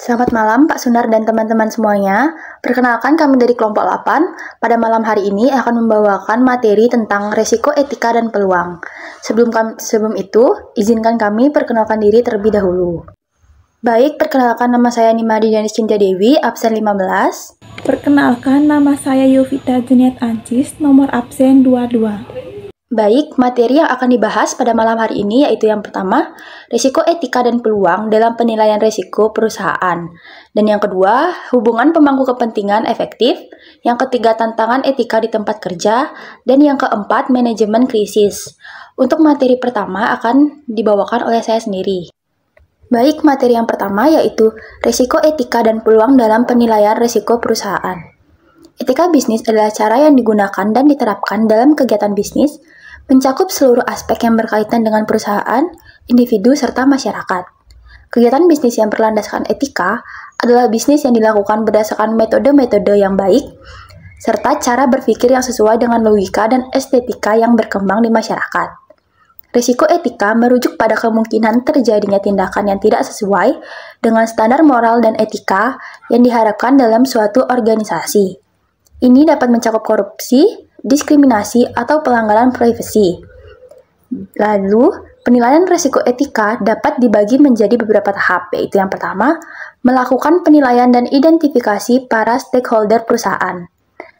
Selamat malam Pak Sunar dan teman-teman semuanya. Perkenalkan kami dari kelompok 8. Pada malam hari ini akan membawakan materi tentang resiko etika dan peluang. Sebelum itu, izinkan kami perkenalkan diri terlebih dahulu. Baik, perkenalkan nama saya Nimadi Janis Cinta Dewi, absen 15. Perkenalkan, nama saya Yovita Juniat Ancis, nomor absen 22. Baik, materi yang akan dibahas pada malam hari ini yaitu yang pertama, risiko etika dan peluang dalam penilaian risiko perusahaan. Dan yang kedua, hubungan pemangku kepentingan efektif. Yang ketiga, tantangan etika di tempat kerja. Dan yang keempat, manajemen krisis. Untuk materi pertama akan dibawakan oleh saya sendiri. Baik, materi yang pertama yaitu risiko etika dan peluang dalam penilaian risiko perusahaan. Etika bisnis adalah cara yang digunakan dan diterapkan dalam kegiatan bisnis, mencakup seluruh aspek yang berkaitan dengan perusahaan, individu, serta masyarakat. Kegiatan bisnis yang berlandaskan etika adalah bisnis yang dilakukan berdasarkan metode-metode yang baik, serta cara berpikir yang sesuai dengan logika dan estetika yang berkembang di masyarakat. Risiko etika merujuk pada kemungkinan terjadinya tindakan yang tidak sesuai dengan standar moral dan etika yang diharapkan dalam suatu organisasi. Ini dapat mencakup korupsi, diskriminasi, atau pelanggaran privasi. Lalu, penilaian risiko etika dapat dibagi menjadi beberapa tahap, yaitu yang pertama, melakukan penilaian dan identifikasi para stakeholder perusahaan.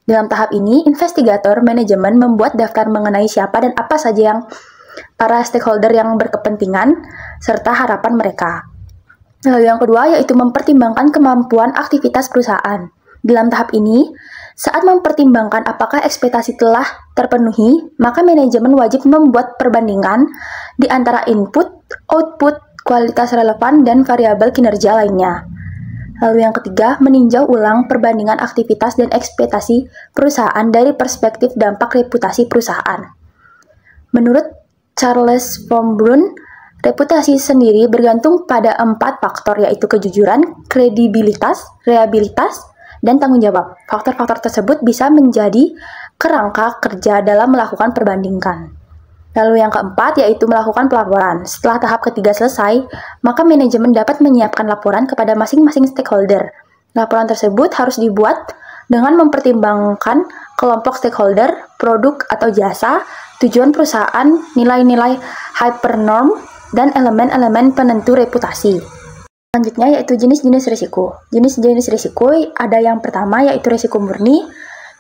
Dalam tahap ini, investigator manajemen membuat daftar mengenai siapa dan apa saja yang para stakeholder yang berkepentingan, serta harapan mereka. Lalu yang kedua, yaitu mempertimbangkan kemampuan aktivitas perusahaan. Dalam tahap ini, saat mempertimbangkan apakah ekspektasi telah terpenuhi, maka manajemen wajib membuat perbandingan di antara input, output, kualitas relevan, dan variabel kinerja lainnya. Lalu yang ketiga, meninjau ulang perbandingan aktivitas dan ekspektasi perusahaan dari perspektif dampak reputasi perusahaan. Menurut Charles von Brunn, reputasi sendiri bergantung pada 4 faktor, yaitu kejujuran, kredibilitas, reliabilitas, dan tanggung jawab. Faktor-faktor tersebut bisa menjadi kerangka kerja dalam melakukan perbandingan. Lalu yang keempat yaitu melakukan pelaporan. Setelah tahap ketiga selesai, maka manajemen dapat menyiapkan laporan kepada masing-masing stakeholder. Laporan tersebut harus dibuat dengan mempertimbangkan kelompok stakeholder, produk atau jasa, tujuan perusahaan, nilai-nilai hypernorm, dan elemen-elemen penentu reputasi. Selanjutnya yaitu jenis-jenis risiko. Jenis-jenis risiko ada yang pertama yaitu risiko murni,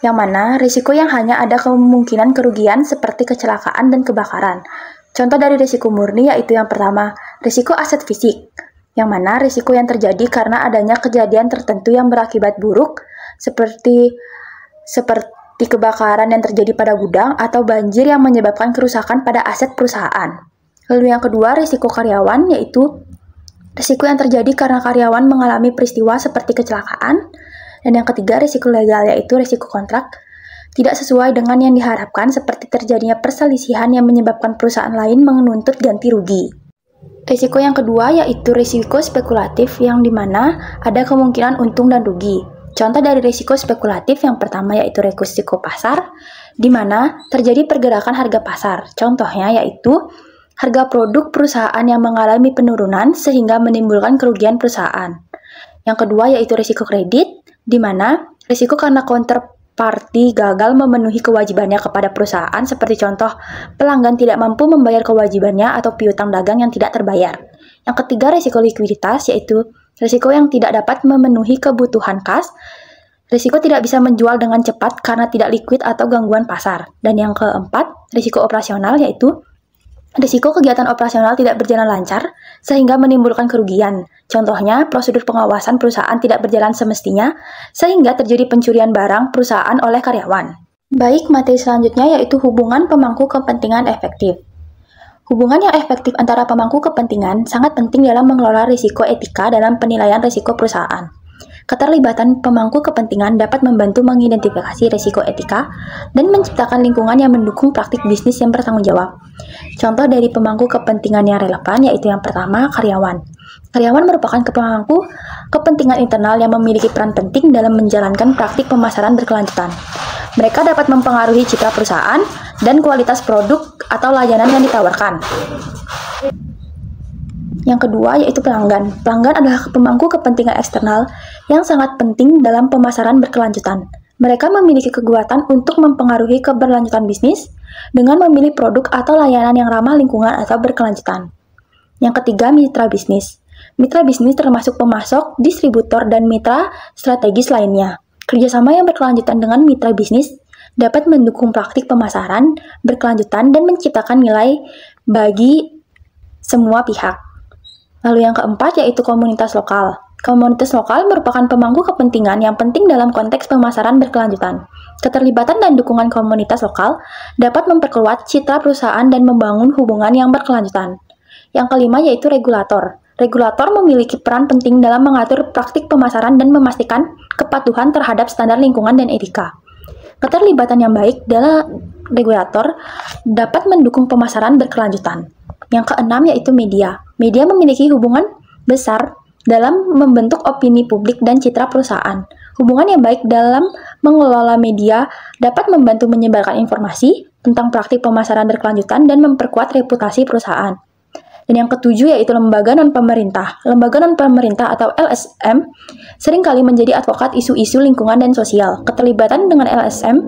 yang mana risiko yang hanya ada kemungkinan kerugian seperti kecelakaan dan kebakaran. Contoh dari risiko murni yaitu yang pertama, risiko aset fisik, yang mana risiko yang terjadi karena adanya kejadian tertentu yang berakibat buruk seperti kebakaran yang terjadi pada gudang atau banjir yang menyebabkan kerusakan pada aset perusahaan. Lalu yang kedua, risiko karyawan yaitu risiko yang terjadi karena karyawan mengalami peristiwa seperti kecelakaan. Dan yang ketiga, risiko legal yaitu risiko kontrak tidak sesuai dengan yang diharapkan seperti terjadinya perselisihan yang menyebabkan perusahaan lain menuntut ganti rugi. Risiko yang kedua yaitu risiko spekulatif yang dimana ada kemungkinan untung dan rugi. Contoh dari risiko spekulatif yang pertama yaitu risiko pasar, di mana terjadi pergerakan harga pasar. Contohnya yaitu harga produk perusahaan yang mengalami penurunan sehingga menimbulkan kerugian perusahaan. Yang kedua yaitu risiko kredit, di mana risiko karena counterparty gagal memenuhi kewajibannya kepada perusahaan seperti contoh pelanggan tidak mampu membayar kewajibannya atau piutang dagang yang tidak terbayar. Yang ketiga risiko likuiditas yaitu risiko yang tidak dapat memenuhi kebutuhan kas. Risiko tidak bisa menjual dengan cepat karena tidak liquid atau gangguan pasar. Dan yang keempat, risiko operasional yaitu risiko kegiatan operasional tidak berjalan lancar sehingga menimbulkan kerugian. Contohnya, prosedur pengawasan perusahaan tidak berjalan semestinya sehingga terjadi pencurian barang perusahaan oleh karyawan. Baik, materi selanjutnya yaitu hubungan pemangku kepentingan efektif. Hubungan yang efektif antara pemangku kepentingan sangat penting dalam mengelola risiko etika dalam penilaian risiko perusahaan. Keterlibatan pemangku kepentingan dapat membantu mengidentifikasi risiko etika dan menciptakan lingkungan yang mendukung praktik bisnis yang bertanggung jawab. Contoh dari pemangku kepentingan yang relevan yaitu yang pertama, karyawan. Karyawan merupakan pemangku kepentingan internal yang memiliki peran penting dalam menjalankan praktik pemasaran berkelanjutan. Mereka dapat mempengaruhi citra perusahaan dan kualitas produk atau layanan yang ditawarkan. Yang kedua yaitu pelanggan. Pelanggan adalah pemangku kepentingan eksternal yang sangat penting dalam pemasaran berkelanjutan. Mereka memiliki kekuatan untuk mempengaruhi keberlanjutan bisnis dengan memilih produk atau layanan yang ramah lingkungan atau berkelanjutan. Yang ketiga, mitra bisnis. Mitra bisnis termasuk pemasok, distributor, dan mitra strategis lainnya. Kerjasama yang berkelanjutan dengan mitra bisnis dapat mendukung praktik pemasaran berkelanjutan dan menciptakan nilai bagi semua pihak. Lalu yang keempat yaitu komunitas lokal. Komunitas lokal merupakan pemangku kepentingan yang penting dalam konteks pemasaran berkelanjutan. Keterlibatan dan dukungan komunitas lokal dapat memperkuat citra perusahaan dan membangun hubungan yang berkelanjutan. Yang kelima yaitu regulator. Regulator memiliki peran penting dalam mengatur praktik pemasaran dan memastikan kepatuhan terhadap standar lingkungan dan etika. Keterlibatan yang baik dalam regulator dapat mendukung pemasaran berkelanjutan. Yang keenam yaitu media. Media memiliki hubungan besar dalam membentuk opini publik dan citra perusahaan. Hubungan yang baik dalam mengelola media dapat membantu menyebarkan informasi tentang praktik pemasaran berkelanjutan dan memperkuat reputasi perusahaan. Dan yang ketujuh yaitu lembaga non-pemerintah. Lembaga non-pemerintah atau LSM seringkali menjadi advokat isu-isu lingkungan dan sosial. Keterlibatan dengan LSM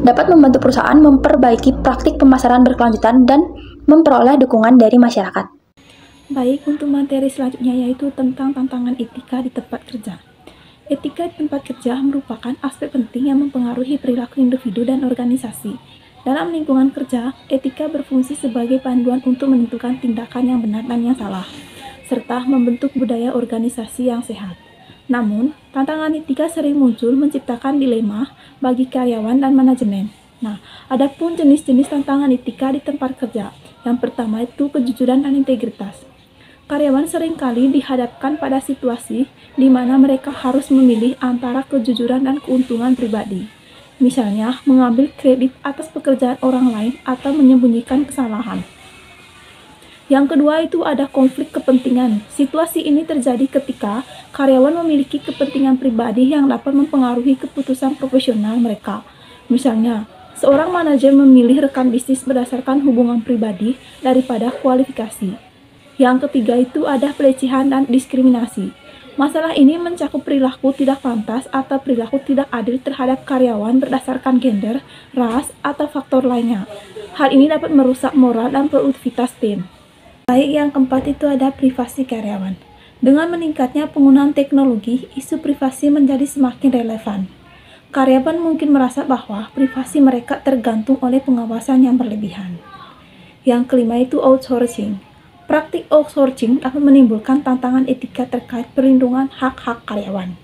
dapat membantu perusahaan memperbaiki praktik pemasaran berkelanjutan dan memperoleh dukungan dari masyarakat. Baik, untuk materi selanjutnya yaitu tentang tantangan etika di tempat kerja. Etika di tempat kerja merupakan aspek penting yang mempengaruhi perilaku individu dan organisasi. Dalam lingkungan kerja, etika berfungsi sebagai panduan untuk menentukan tindakan yang benar dan yang salah, serta membentuk budaya organisasi yang sehat. Namun, tantangan etika sering muncul menciptakan dilema bagi karyawan dan manajemen. Nah, adapun jenis-jenis tantangan etika di tempat kerja. Yang pertama itu kejujuran dan integritas. Karyawan seringkali dihadapkan pada situasi di mana mereka harus memilih antara kejujuran dan keuntungan pribadi. Misalnya, mengambil kredit atas pekerjaan orang lain atau menyembunyikan kesalahan. Yang kedua itu ada konflik kepentingan. Situasi ini terjadi ketika karyawan memiliki kepentingan pribadi yang dapat mempengaruhi keputusan profesional mereka. Misalnya, seorang manajer memilih rekan bisnis berdasarkan hubungan pribadi daripada kualifikasi. Yang ketiga itu ada pelecehan dan diskriminasi. Masalah ini mencakup perilaku tidak pantas atau perilaku tidak adil terhadap karyawan berdasarkan gender, ras, atau faktor lainnya. Hal ini dapat merusak moral dan produktivitas tim. Baik, yang keempat itu ada privasi karyawan. Dengan meningkatnya penggunaan teknologi, isu privasi menjadi semakin relevan. Karyawan mungkin merasa bahwa privasi mereka tergantung oleh pengawasan yang berlebihan. Yang kelima itu outsourcing. Praktik outsourcing dapat menimbulkan tantangan etika terkait perlindungan hak-hak karyawan,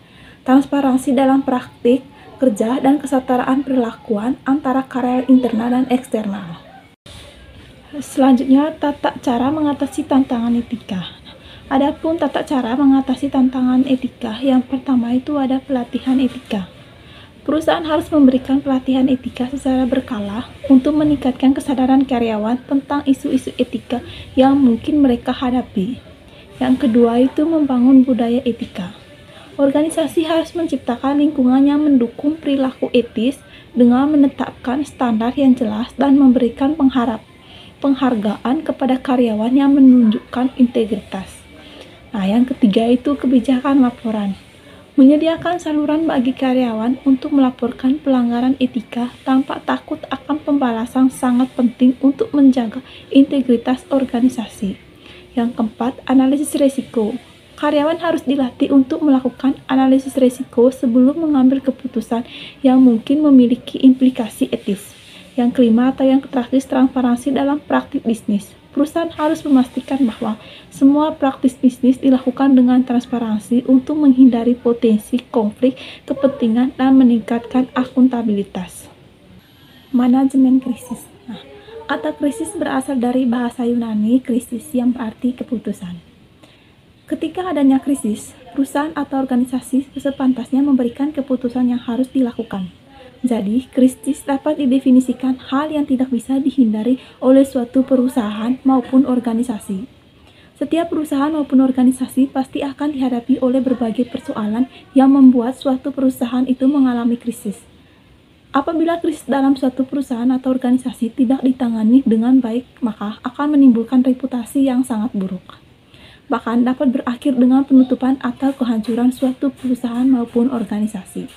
transparansi dalam praktik kerja, dan kesetaraan perlakuan antara karyawan internal dan eksternal. Selanjutnya, tata cara mengatasi tantangan etika. Adapun tata cara mengatasi tantangan etika, yang pertama itu ada pelatihan etika. Perusahaan harus memberikan pelatihan etika secara berkala untuk meningkatkan kesadaran karyawan tentang isu-isu etika yang mungkin mereka hadapi. Yang kedua itu membangun budaya etika. Organisasi harus menciptakan lingkungan yang mendukung perilaku etis dengan menetapkan standar yang jelas dan memberikan penghargaan kepada karyawan yang menunjukkan integritas. Nah, yang ketiga itu kebijakan laporan. Menyediakan saluran bagi karyawan untuk melaporkan pelanggaran etika tanpa takut akan pembalasan sangat penting untuk menjaga integritas organisasi. Yang keempat, analisis risiko. Karyawan harus dilatih untuk melakukan analisis risiko sebelum mengambil keputusan yang mungkin memiliki implikasi etis. Yang kelima atau yang terakhir, transparansi dalam praktik bisnis. Perusahaan harus memastikan bahwa semua praktis bisnis dilakukan dengan transparansi untuk menghindari potensi konflik kepentingan dan meningkatkan akuntabilitas. Manajemen krisis. Nah, kata krisis berasal dari bahasa Yunani krisis yang berarti keputusan. Ketika adanya krisis, perusahaan atau organisasi sepantasnya memberikan keputusan yang harus dilakukan. Jadi, krisis dapat didefinisikan hal yang tidak bisa dihindari oleh suatu perusahaan maupun organisasi. Setiap perusahaan maupun organisasi pasti akan dihadapi oleh berbagai persoalan yang membuat suatu perusahaan itu mengalami krisis. Apabila krisis dalam suatu perusahaan atau organisasi tidak ditangani dengan baik, maka akan menimbulkan reputasi yang sangat buruk. bahkan dapat berakhir dengan penutupan atau kehancuran suatu perusahaan maupun organisasi.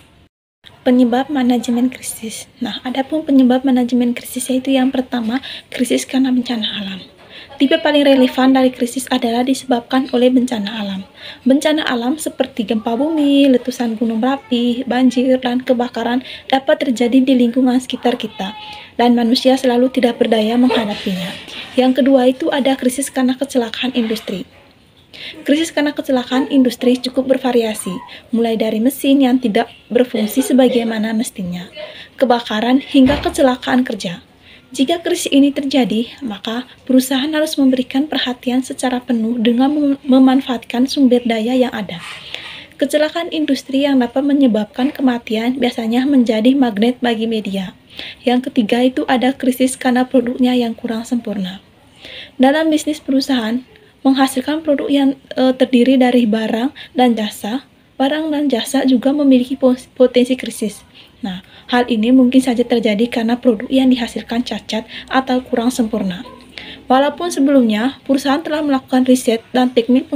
Penyebab manajemen krisis. Nah, adapun penyebab manajemen krisis yaitu yang pertama, krisis karena bencana alam. Tipe paling relevan dari krisis adalah disebabkan oleh bencana alam. Bencana alam seperti gempa bumi, letusan gunung berapi, banjir, dan kebakaran dapat terjadi di lingkungan sekitar kita, dan manusia selalu tidak berdaya menghadapinya. Yang kedua itu ada krisis karena kecelakaan industri. Krisis karena kecelakaan industri cukup bervariasi, mulai dari mesin yang tidak berfungsi sebagaimana mestinya, kebakaran, hingga kecelakaan kerja. Jika krisis ini terjadi, maka perusahaan harus memberikan perhatian secara penuh dengan memanfaatkan sumber daya yang ada. Kecelakaan industri yang dapat menyebabkan kematian biasanya menjadi magnet bagi media. Yang ketiga itu ada krisis karena produknya yang kurang sempurna. Dalam bisnis perusahaan, menghasilkan produk yang terdiri dari barang dan jasa juga memiliki potensi krisis. Nah, hal ini mungkin saja terjadi karena produk yang dihasilkan cacat atau kurang sempurna. Walaupun sebelumnya perusahaan telah melakukan riset dan teknik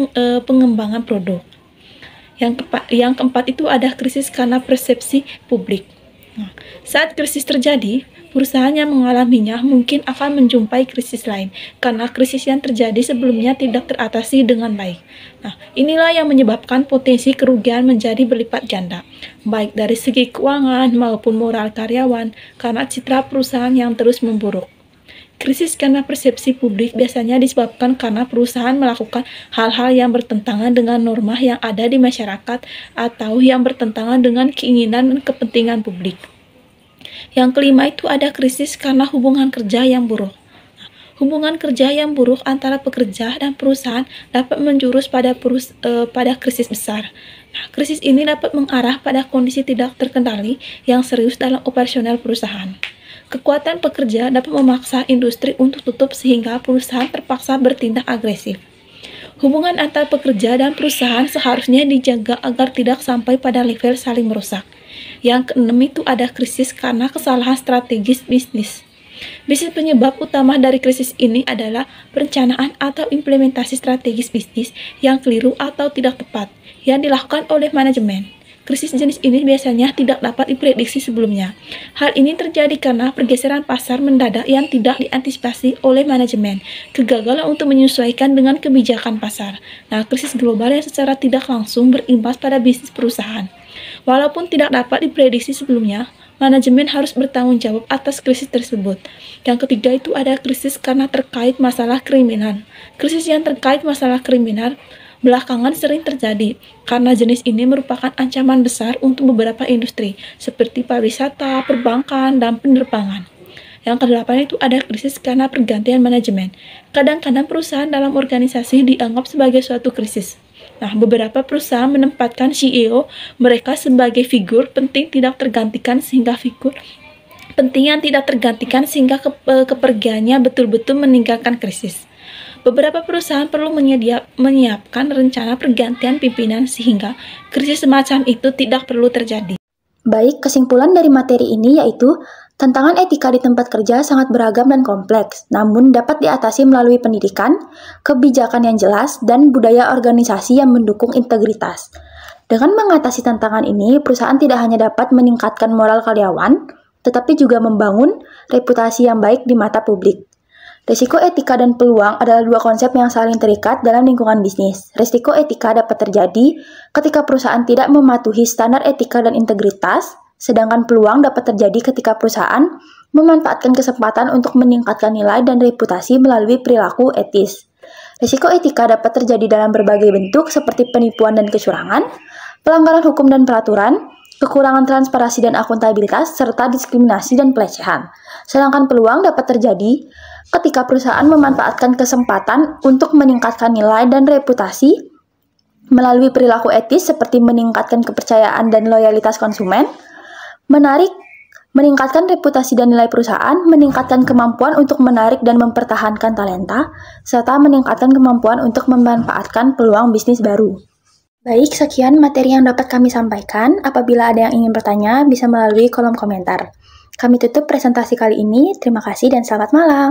pengembangan produk. Yang keempat itu ada krisis karena persepsi publik. Nah, saat krisis terjadi, perusahaan yang mengalaminya mungkin akan menjumpai krisis lain karena krisis yang terjadi sebelumnya tidak teratasi dengan baik. Nah, inilah yang menyebabkan potensi kerugian menjadi berlipat ganda, baik dari segi keuangan maupun moral karyawan karena citra perusahaan yang terus memburuk. Krisis karena persepsi publik biasanya disebabkan karena perusahaan melakukan hal-hal yang bertentangan dengan norma yang ada di masyarakat atau yang bertentangan dengan keinginan dan kepentingan publik. Yang kelima itu ada krisis karena hubungan kerja yang buruk. Hubungan kerja yang buruk antara pekerja dan perusahaan dapat menjurus pada krisis besar. Nah, krisis ini dapat mengarah pada kondisi tidak terkendali yang serius dalam operasional perusahaan. Kekuatan pekerja dapat memaksa industri untuk tutup sehingga perusahaan terpaksa bertindak agresif. Hubungan antar pekerja dan perusahaan seharusnya dijaga agar tidak sampai pada level saling merusak. Yang keenam itu ada krisis karena kesalahan strategis bisnis. Penyebab utama dari krisis ini adalah perencanaan atau implementasi strategis bisnis yang keliru atau tidak tepat yang dilakukan oleh manajemen. Krisis jenis ini biasanya tidak dapat diprediksi sebelumnya. Hal ini terjadi karena pergeseran pasar mendadak yang tidak diantisipasi oleh manajemen, kegagalan untuk menyesuaikan dengan kebijakan pasar. Nah, krisis global yang secara tidak langsung berimbas pada bisnis perusahaan. Walaupun tidak dapat diprediksi sebelumnya, manajemen harus bertanggung jawab atas krisis tersebut. Yang ketiga itu ada krisis karena terkait masalah kriminal. Krisis yang terkait masalah kriminal belakangan sering terjadi karena jenis ini merupakan ancaman besar untuk beberapa industri seperti pariwisata, perbankan, dan penerbangan. Yang kedelapan itu ada krisis karena pergantian manajemen. Kadang-kadang perusahaan dalam organisasi dianggap sebagai suatu krisis. Nah, beberapa perusahaan menempatkan CEO mereka sebagai figur penting tidak tergantikan sehingga kepergiannya betul-betul meninggalkan krisis. Beberapa perusahaan perlu menyiapkan rencana pergantian pimpinan sehingga krisis semacam itu tidak perlu terjadi. Baik, kesimpulan dari materi ini yaitu tantangan etika di tempat kerja sangat beragam dan kompleks, namun dapat diatasi melalui pendidikan, kebijakan yang jelas, dan budaya organisasi yang mendukung integritas. Dengan mengatasi tantangan ini, perusahaan tidak hanya dapat meningkatkan moral karyawan, tetapi juga membangun reputasi yang baik di mata publik. Risiko etika dan peluang adalah dua konsep yang saling terikat dalam lingkungan bisnis. Risiko etika dapat terjadi ketika perusahaan tidak mematuhi standar etika dan integritas, sedangkan peluang dapat terjadi ketika perusahaan memanfaatkan kesempatan untuk meningkatkan nilai dan reputasi melalui perilaku etis. Risiko etika dapat terjadi dalam berbagai bentuk seperti penipuan dan kecurangan, pelanggaran hukum dan peraturan, kekurangan transparansi dan akuntabilitas, serta diskriminasi dan pelecehan. Sedangkan peluang dapat terjadi ketika perusahaan memanfaatkan kesempatan untuk meningkatkan nilai dan reputasi melalui perilaku etis seperti meningkatkan kepercayaan dan loyalitas konsumen, meningkatkan reputasi dan nilai perusahaan, meningkatkan kemampuan untuk menarik dan mempertahankan talenta, serta meningkatkan kemampuan untuk memanfaatkan peluang bisnis baru. Baik, sekian materi yang dapat kami sampaikan. Apabila ada yang ingin bertanya, bisa melalui kolom komentar. Kami tutup presentasi kali ini. Terima kasih dan selamat malam.